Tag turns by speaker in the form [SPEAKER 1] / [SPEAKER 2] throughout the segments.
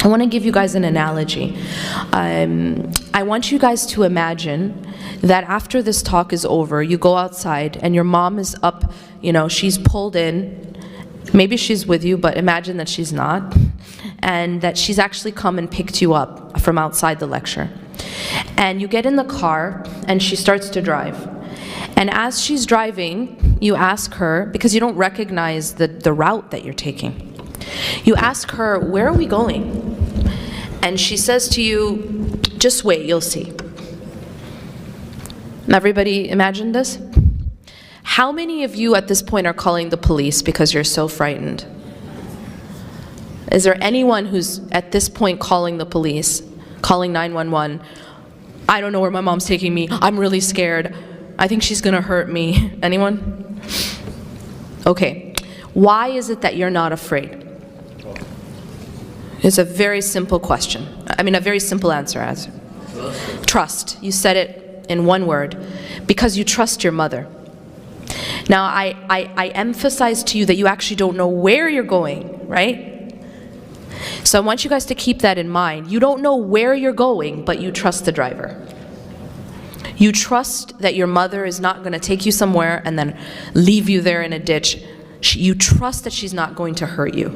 [SPEAKER 1] I want to give you guys an analogy. I want you guys to imagine that after this talk is over, you go outside and your mom is up, she's pulled in. Maybe she's with you, but imagine that she's not, and that she's actually come and picked you up from outside the lecture. And you get in the car and she starts to drive. And as she's driving, you ask her, because you don't recognize the route that you're taking, you ask her, "Where are we going?" And she says to you, "Just wait, you'll see." Everybody imagine this? How many of you at this point are calling the police because you're so frightened? Is there anyone who's at this point calling the police, calling 911? "I don't know where my mom's taking me. I'm really scared. I think she's gonna hurt me." Anyone? Okay. Why is it that you're not afraid? It's a very simple question. A very simple answer. Trust. You said it in one word. Because you trust your mother. Now, I emphasize to you that you actually don't know where you're going, right? So I want you guys to keep that in mind. You don't know where you're going, but you trust the driver. You trust that your mother is not going to take you somewhere and then leave you there in a ditch. You trust that she's not going to hurt you.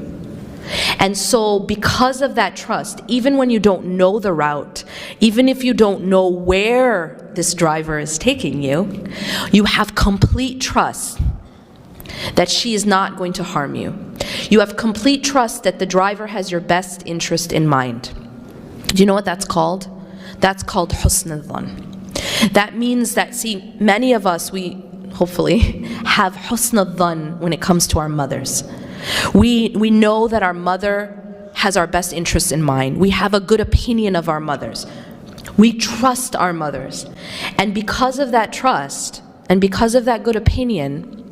[SPEAKER 1] And so because of that trust, even when you don't know the route, even if you don't know where this driver is taking you, you have complete trust that she is not going to harm you. You have complete trust that the driver has your best interest in mind. Do you know what that's called? That's called husn al-dhan. That means that, see, many of us, we hopefully have husn al-dhan when it comes to our mothers. We know that our mother has our best interests in mind. We have a good opinion of our mothers. We trust our mothers. And because of that trust, and because of that good opinion,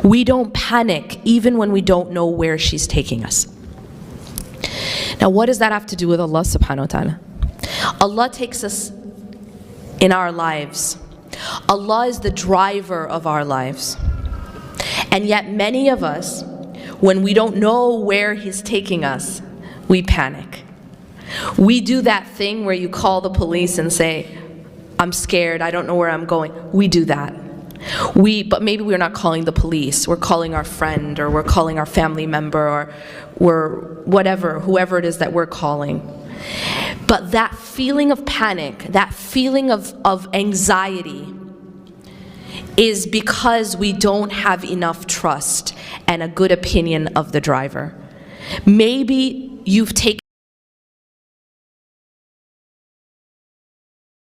[SPEAKER 1] we don't panic even when we don't know where she's taking us. Now, what does that have to do with Allah subhanahu wa ta'ala? Allah takes us in our lives. Allah is the driver of our lives. And yet many of us, when we don't know where He's taking us, we panic. We do that thing where you call the police and say, "I'm scared, I don't know where I'm going." We do that. But maybe we're not calling the police. We're calling our friend, or we're calling our family member, or we're whoever it is that we're calling. But that feeling of panic, that feeling of anxiety, is because we don't have enough trust and a good opinion of the driver. Maybe you've taken